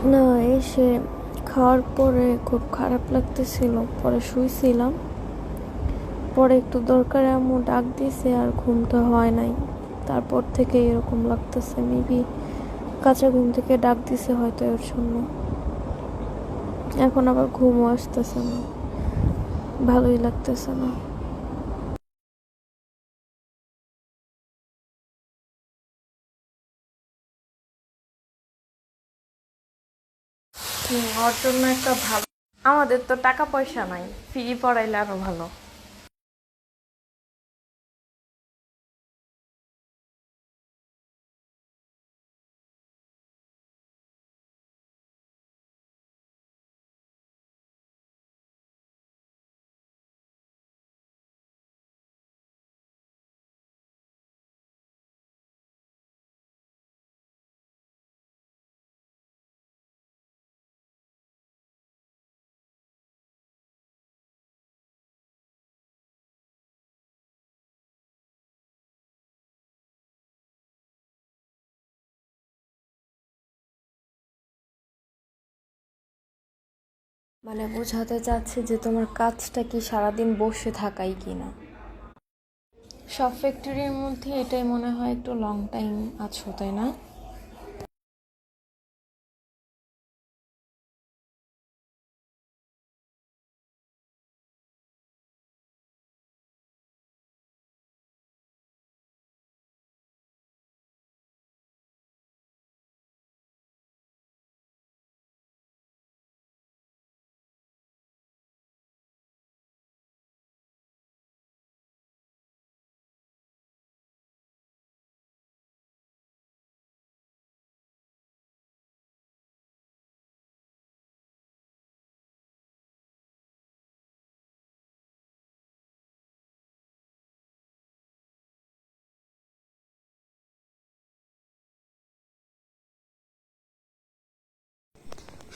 না, এসে খাওয়ার পরে খুব খারাপ লাগতেছিল, পরে শুইছিলাম। পরে একটু দরকারে আম্মু ডাক দিছে আর ঘুমটা হয় নাই। তারপর থেকে এরকম লাগতেছে, মেবি কাঁচা ঘুম থেকে ডাক দিছে হয়তো এর জন্য। এখন আবার ঘুমও আসতেছে না, ভালোই লাগতেছে না। ওর জন্য একটা ভালো। আমাদের তো টাকা পয়সা নাই, ফ্রি পড়াইলে আরো ভালো। মানে বোঝাতে চাচ্ছি যে তোমার কাজটা কি সারাদিন বসে থাকাই কিনা। সব ফ্যাক্টরির মধ্যে এটাই মনে হয় একটু লং টাইম আছো, তাই না?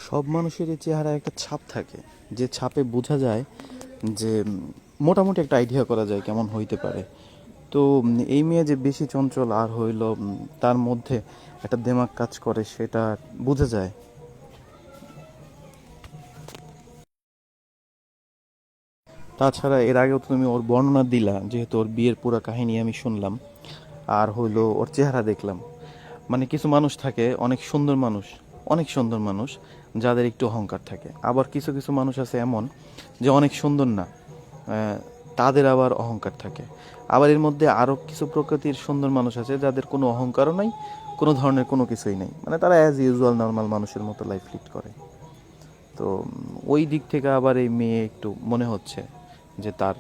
সব মানুষেরই চেহারায় একটা ছাপ থাকে, যে ছাপে বোঝা যায় যে মোটামুটি একটা আইডিয়া করা যায় কেমন হইতে পারে। তো এই মেয়ে যে বেশি চঞ্চল আর হইল, তার মধ্যে একটা দেমাগ কাজ করে সেটা বোঝা যায়। তাছাড়া এর আগেও তো তুমি ওর বর্ণনা দিলা, যেহেতু ওর বিয়ের পুরো কাহিনী আমি শুনলাম, আর হইলো ওর চেহারা দেখলাম। মানে কিছু মানুষ থাকে অনেক সুন্দর মানুষ, অনেক সুন্দর মানুষ, যাদের একটু অহংকার থাকে। আবার কিছু কিছু মানুষ আছে এমন যে অনেক সুন্দর না, তাদের আবার অহংকার থাকে। আবার এর মধ্যে আরও কিছু প্রকৃতির সুন্দর মানুষ আছে যাদের কোনো অহংকারও নাই, কোনো ধরনের কোনো কিছুই নেই, মানে তারা অ্যাজ ইউজুয়াল নর্মাল মানুষের মতো লাইফ লিড করে। তো ওই দিক থেকে আবার এই মেয়ে একটু মনে হচ্ছে যে তার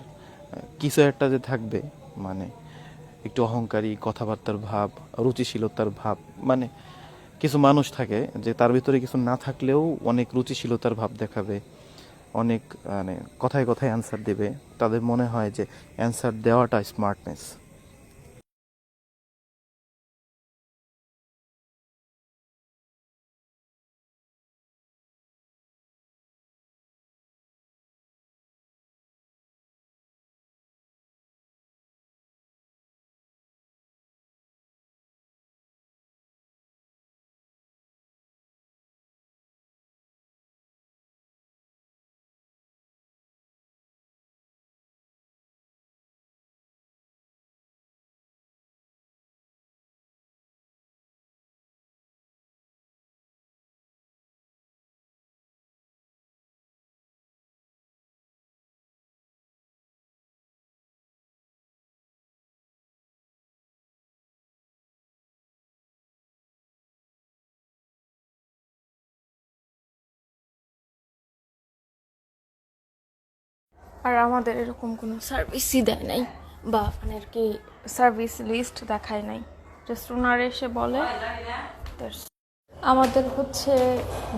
কিছু একটা যে থাকবে, মানে একটু অহংকারী, কথাবার্তার ভাব, রুচিশীলতার ভাব। মানে কিছু মানুষ থাকে যে তার ভিতরে কিছু না থাকলেও অনেক রুচিশীলতার ভাব দেখাবে, অনেক মানে কথায় কথায় অ্যান্সার দেবে। তাদের মনে হয় যে অ্যান্সার দেওয়াটা স্মার্টনেস। আর আমাদের এরকম কোনো সার্ভিসই দেয় নাই, বা মানে আর কি সার্ভিস লিস্ট দেখায় নাই। জাস্ট ওনারা এসে বলে that's- আমাদের হচ্ছে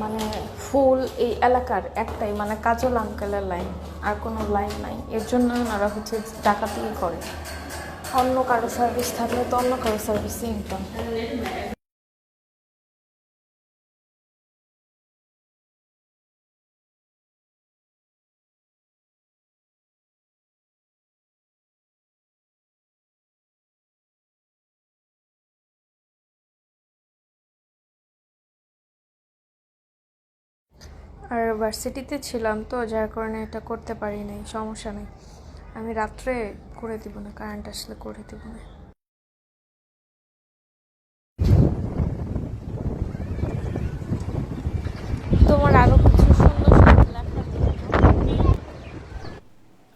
মানে ফুল এই এলাকার একটাই মানে কাজল আঙ্কেলের লাইন, আর কোনো লাইন নাই। এর জন্য ওনারা হচ্ছে ডাকাতিই করে। অন্য কারো সার্ভিস থাকলে তো অন্য কারো সার্ভিসই নিতাম। আর ভার্সিটিতে ছিলাম তো, যার কারণে এটা করতে পারি নাই। সমস্যা নেই, আমি রাত্রে করে দিব না, কারেন্ট আসলে করে দিব না। তোমার আরো কিছু সুন্দর সুন্দর লেখা ছিল।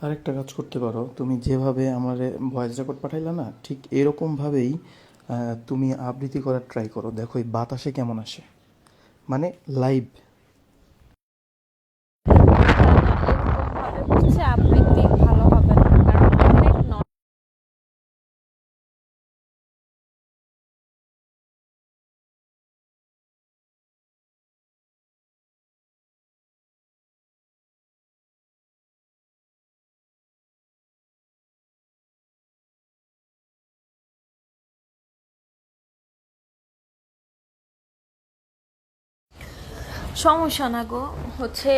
আরেকটা কাজ করতে পারো, তুমি যেভাবে আমার ভয়েস রেকর্ড পাঠাইলা না, ঠিক এরকমভাবেই তুমি আবৃত্তি করার ট্রাই করো, দেখো এই বাতাসে কেমন আসে, মানে লাইভ। এরকম ভাবে হচ্ছে আবৃত্তি ভালো হবে না, কারণ অনেক সমস্যা না গো। হচ্ছে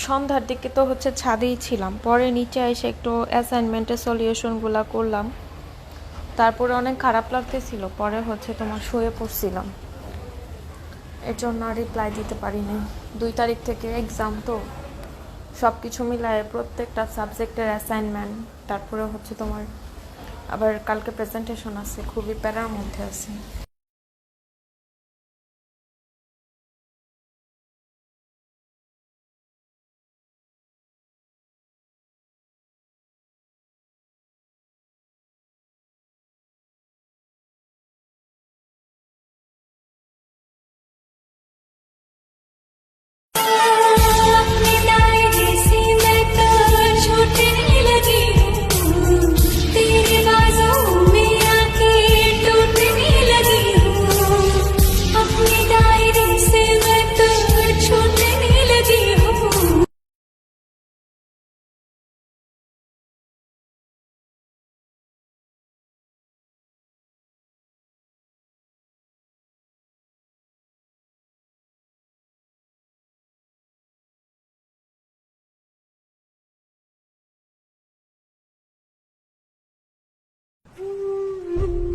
সন্ধ্যার দিকে তো হচ্ছে ছাদেই ছিলাম, পরে নিচে এসে একটু অ্যাসাইনমেন্টের সলিউশনগুলো করলাম। তারপরে অনেক খারাপ লাগতেছিল, পরে হচ্ছে তোমার শুয়ে পড়ছিলাম, এর জন্য আর রিপ্লাই দিতে পারিনি। 2 তারিখ থেকে এক্সাম তো, সব কিছু মিলায় প্রত্যেকটা সাবজেক্টের অ্যাসাইনমেন্ট, তারপরে হচ্ছে তোমার আবার কালকে প্রেজেন্টেশন আছে, খুবই প্যারার মধ্যে আছে। अपनी डायरी सी मैं तो छूटने लगी हूँ, तेरे बाजों में आके टूटने लगी हूँ। अपनी डायरी से मैं तो छूटने लगी हूँ।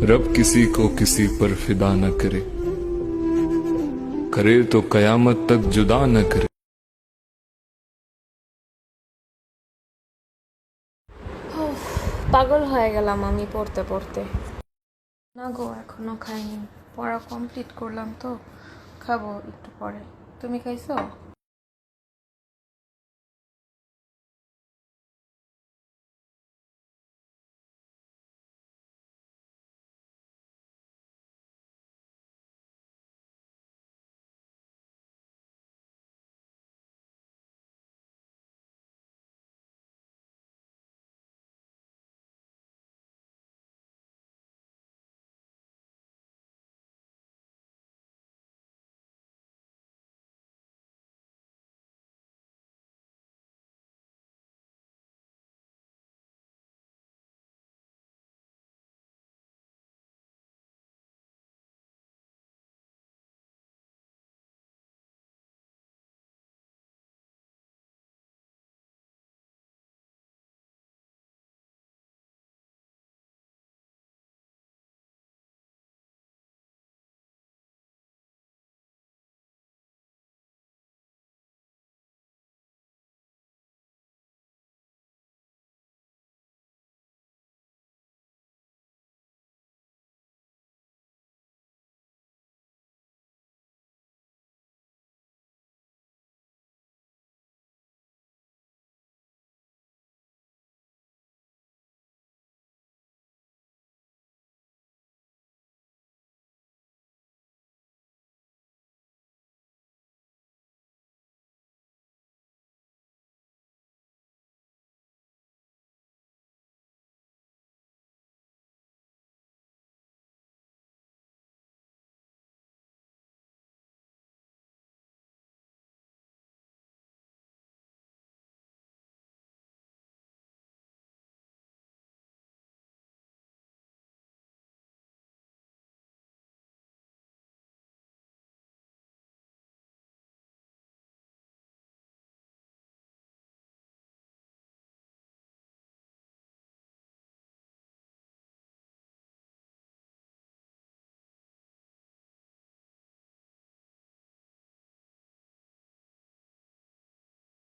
रब किसी को किसी पर फिदा न करे, करे तो कयामत तक जुदा न करे। পাগল হয়ে গেলাম আমি পড়তে পড়তে। না গো, এখনো খাইনি, পড়া কমপ্লিট করলাম তো, খাবো একটু পরে। তুমি খাইছো?